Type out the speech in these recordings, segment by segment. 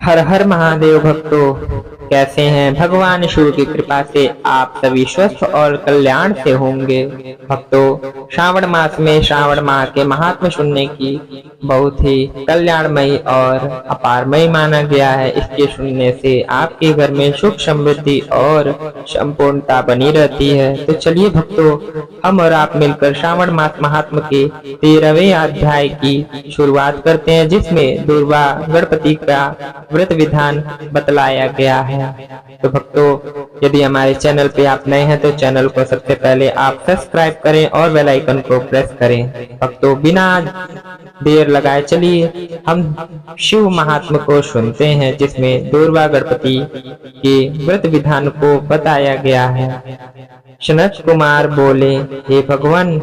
हर हर महादेव भक्तों, कैसे हैं? भगवान शिव की कृपा से आप सभी स्वस्थ और कल्याण से होंगे। भक्तों, श्रावण मास में श्रावण माह के महात्म्य सुनने की बहुत ही कल्याणमयी और अपारमयी माना गया है। इसके सुनने से आपके घर में सुख समृद्धि और संपूर्णता बनी रहती है। तो चलिए भक्तों, हम और आप मिलकर श्रावण मास महात्म्य के 13वें अध्याय की शुरुआत करते हैं, जिसमें दुर्गा गणपति का व्रत विधान बतलाया गया है। तो भक्तों, यदि हमारे चैनल पे आप नए हैं तो चैनल को सबसे पहले आप सब्सक्राइब करें और बेल आइकन को प्रेस करें। भक्तों, बिना देर लगाए चलिए हम शिव महात्मा को सुनते हैं, जिसमें दुर्गा गणपति के व्रत विधान को बताया गया है। सनत कुमार बोले, हे भगवान,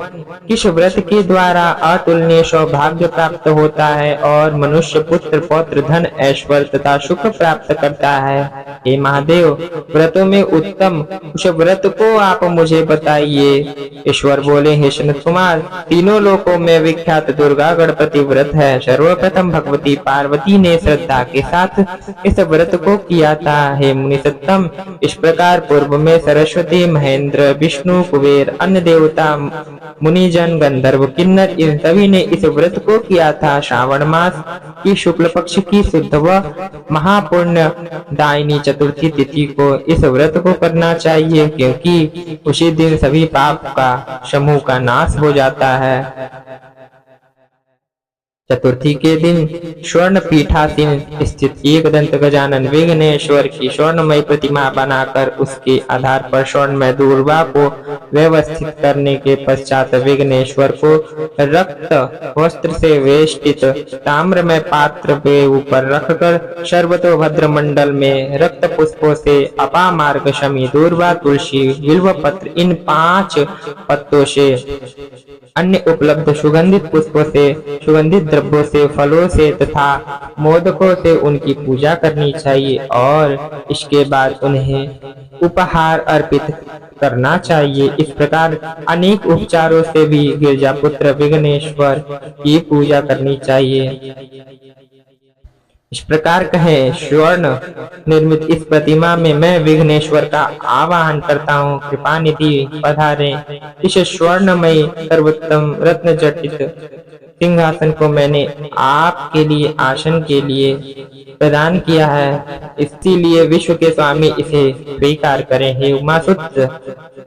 किस व्रत के द्वारा अतुलनीय सौभाग्य प्राप्त होता है और मनुष्य पुत्र पौत्र धन ऐश्वर्य तथा सुख प्राप्त करता है? हे महादेव, व्रतों में उत्तम उस व्रत को आप मुझे बताइए। ईश्वर बोले, हे सनत कुमार, तीनों लोकों में विख्यात दुर्गा गणपति व्रत है। सर्वप्रथम भगवती पार्वती ने श्रद्धा के साथ इस व्रत को किया था। हे मुनि सत्तम, इस प्रकार पूर्व में सरस्वती, महेंद्र, विष्णु, कुबेर, अन्य देवता, मुनिजन, गंधर्व, किन्नर, इन सभी ने इस व्रत को किया था। श्रावण मास की शुक्ल पक्ष की शुद्ध व महापुण्य दायिनी चतुर्थी तिथि को इस व्रत को करना चाहिए, क्योंकि उसी दिन सभी पाप का समूह का नाश हो जाता है। चतुर्थी के दिन स्वर्ण पीठासीन स्थित एक दंत गजानन विघ्नेश्वर की स्वर्णमय प्रतिमा बनाकर उसके आधार पर स्वर्णमय दुर्गा को व्यवस्थित करने के पश्चात विघ्नेश्वर को रक्त वस्त्र से वेष्टित ताम्रमय पात्र के ऊपर रखकर सर्वतोभद्र मंडल में रक्त पुष्पों से अपामार्ग शमी, दूर्वा, तुलसी, बिल्व पत्र, इन 5 पत्तों से अन्य उपलब्ध सुगंधित पुष्पों से, सुगंधित द्रव्यों से, फलों से तथा मोदकों से उनकी पूजा करनी चाहिए और इसके बाद उन्हें उपहार अर्पित करना चाहिए। इस प्रकार अनेक उपचारों से भी गिरजापुत्र विघ्नेश्वर की पूजा करनी चाहिए। इस प्रकार कहे, स्वर्ण निर्मित इस प्रतिमा में मैं विघ्नेश्वर का आवाहन करता हूँ, कृपा निधि पधारे। इस स्वर्णमयी सर्वोत्तम रत्न जटित सिंहासन को मैंने आपके लिए आसन के लिए प्रदान किया है, इसीलिए विश्व के स्वामी इसे स्वीकार करें। हे उमासुत,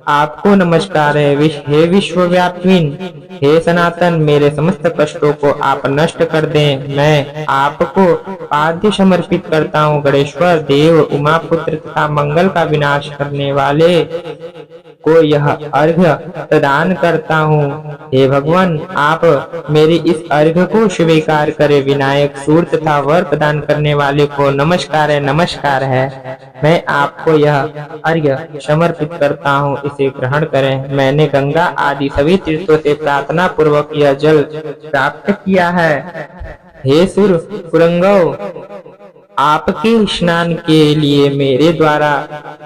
आपको नमस्कार है। हे विश्वव्यापी, हे सनातन, मेरे समस्त कष्टों को आप नष्ट कर दें। मैं आपको पाद्य समर्पित करता हूँ। गणेश्वर देव, उमापुत्र तथा मंगल का विनाश करने वाले को यह अर्घ्य प्रदान करता हूँ। हे भगवान, आप मेरी इस अर्घ्य को स्वीकार करें। विनायक, सूर तथा वर प्रदान करने वाले को नमस्कार है, नमस्कार है। मैं आपको यह अर्घ्य समर्पित करता हूँ, इसे ग्रहण करें। मैंने गंगा आदि सभी तीर्थों से प्रार्थना पूर्वक यह जल प्राप्त किया है। हे सुर पुरंगव, आपके स्नान के लिए मेरे द्वारा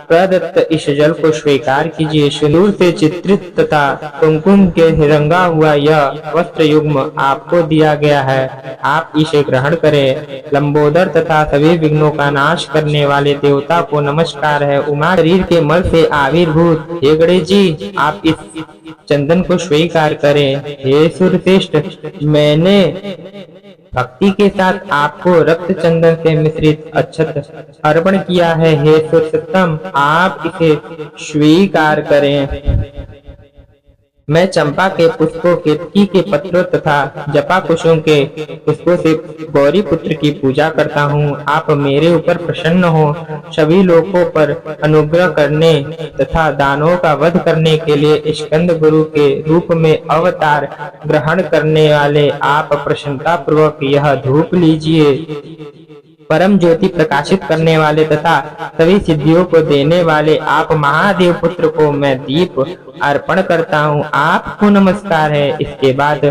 प्रदत्त इस जल को स्वीकार कीजिए। सिंदूर से चित्रित तथा कुमकुम के रंगा हुआ यह वस्त्र युग्म आपको दिया गया है, आप इसे ग्रहण करें। लंबोदर तथा सभी विघ्नों का नाश करने वाले देवता को नमस्कार है। उमा शरीर के मल से आविर्भूत हे गणेश जी, आप इस चंदन को स्वीकार करें। हे सूर्यश्रेष्ठ, मैंने भक्ति के साथ आपको रक्त चंदन से मिश्रित अक्षत अर्पण किया है। हे पुरुषोत्तम, आप इसे स्वीकार करें। मैं चंपा के पुष्पों, केतकी के पत्रों तथा जपा कुसुम के पुष्पों से गौरी पुत्र की पूजा करता हूँ। आप मेरे ऊपर प्रसन्न हो। सभी लोगों पर अनुग्रह करने तथा दानवों का वध करने के लिए स्कंद गुरु के रूप में अवतार ग्रहण करने वाले आप प्रसन्नता पूर्वक यह धूप लीजिए। परम ज्योति प्रकाशित करने वाले तथा सभी सिद्धियों को देने वाले आप महादेव पुत्र को मैं दीप अर्पण करता हूँ, आपको नमस्कार है। इसके बाद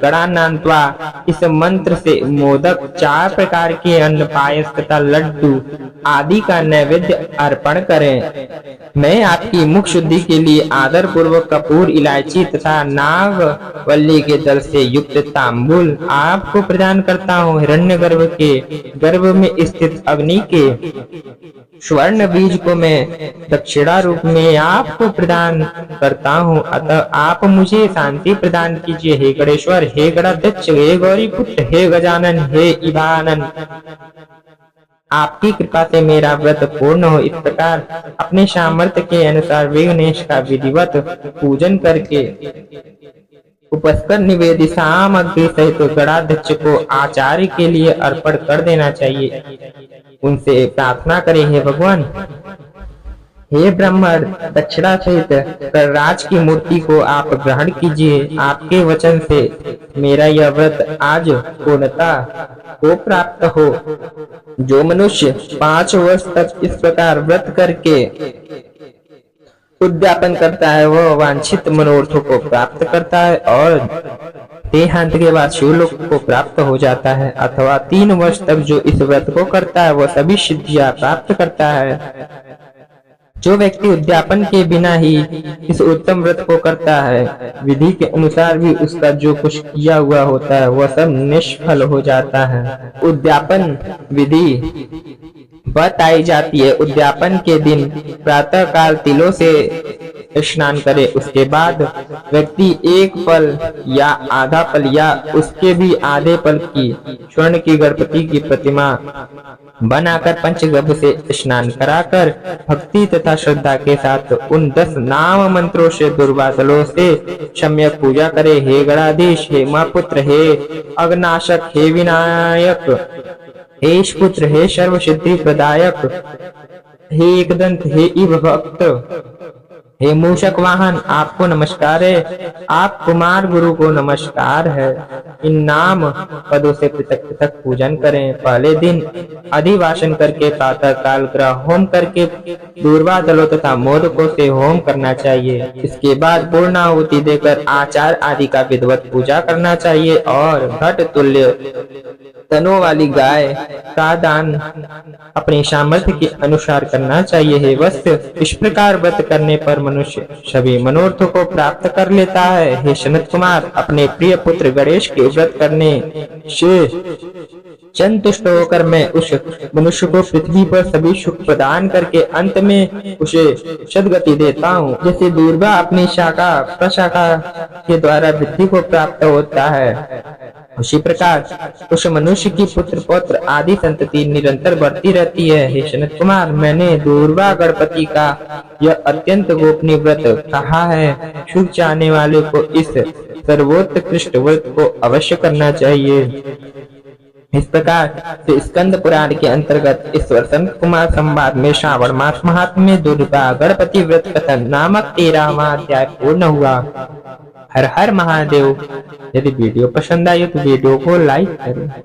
गणानान्त्वा इस मंत्र से मोदक, 4 प्रकार के अन्न, पायस तथा लड्डू आदि का नैवेद्य अर्पण करें। मैं आपकी मुख शुद्धि के लिए आदर पूर्वक कपूर, इलायची तथा नागवल्ली के जल से युक्त तांबुल आपको प्रदान करता हूँ। हिरण्यगर्भ के गर्भ में स्थित अग्नि के स्वर्ण बीज को मैं दक्षिणा रूप में आपको प्रदान करता हूँ, अतः आप मुझे शांति प्रदान कीजिए। हे गणेश्वर, हे गणाध्यक्ष, हे गौरी पुत्र, हे गजानन, हे इवानन, आपकी कृपा से मेरा व्रत पूर्ण हो। इस प्रकार अपने सामर्थ्य के अनुसार विघ्नेश का विधिवत पूजन करके उपस्कर निवेदित सामग्री सहित गणाध्यक्ष को आचार्य के लिए अर्पण कर देना चाहिए। उनसे प्रार्थना करें, हे भगवान, हे ब्राह्मण, दक्षिणा सहित करराज की मूर्ति को आप ग्रहण कीजिए। आपके वचन से मेरा यह व्रत आज पूर्णता को प्राप्त हो। जो मनुष्य 5 वर्ष तक इस प्रकार व्रत करके उद्यापन करता है वह वांछित मनोरथों को प्राप्त करता है और देहांत के बाद शिवलोक को प्राप्त हो जाता है। अथवा 3 वर्ष तक जो इस व्रत को करता है वह सभी सिद्धियां प्राप्त करता है। जो व्यक्ति उद्यापन के बिना ही इस उत्तम व्रत को करता है, विधि के अनुसार भी उसका जो कुछ किया हुआ होता है वह सब निष्फल हो जाता है। उद्यापन विधि बताई जाती है। उद्यापन के दिन प्रातः काल तिलों से स्नान करे। उसके बाद व्यक्ति 1 पल या आधा पल या उसके भी आधे पल की स्वर्ण की गणपति की प्रतिमा बनाकर पंचगव्य से स्नान कराकर भक्ति तथा श्रद्धा के साथ उन 10 नाम मंत्रों से दुर्वादलों से सम्यक पूजा करे। हे गणाधीश, हे महापुत्र, हे अग्नाशक, हे विनायक, हे पुत्र, हे सर्व सिद्धि प्रदायक, हे एकदंत, हे इव भक्त, हे मूषक वाहन, आपको नमस्कार है। आप कुमार गुरु को नमस्कार है। इन नाम पदों से पृथक पृथक पूजन करें। पहले दिन अधिवासन करके प्रातः काल ग्रह होम करके दूर्वा दलों तथा मोदकों से होम करना चाहिए। इसके बाद पूर्णाहुति देकर आचार आदि का विधिवत पूजा करना चाहिए और घट तुल्य तनों वाली गाय का दान अपने सामर्थ्य के अनुसार करना चाहिए। हे वत्स, इस प्रकार व्रत करने पर मनुष्य सभी मनोरथों को प्राप्त कर लेता है। हे सनत कुमार, अपने प्रिय पुत्र गणेश के व्रत करने से संतुष्ट होकर मैं उस मनुष्य को पृथ्वी पर सभी सुख प्रदान करके अंत में उसे सद्गति देता हूँ। जैसे दूर्वा अपनी शाखा प्रशाखा के द्वारा वृद्धि को प्राप्त होता है, उसी प्रकार उस मनुष्य की पुत्र पौत्र आदि संतति निरंतर बढ़ती रहती है। हे सनत कुमार, मैंने दूर्वा गणपति का यह अत्यंत गोपनीय व्रत कहा है। सुख चाहने वाले को इस सर्वोत्कृष्ट व्रत को अवश्य करना चाहिए। इस प्रकार से स्कंद पुराण के अंतर्गत ईश्वर संत कुमार संवाद में श्रावण मास महात्म्य में दुर्गा गणपति व्रत कथन नामक 13वां अध्याय पूर्ण हुआ। हर हर महादेव। यदि वीडियो पसंद आई तो वीडियो को लाइक करें।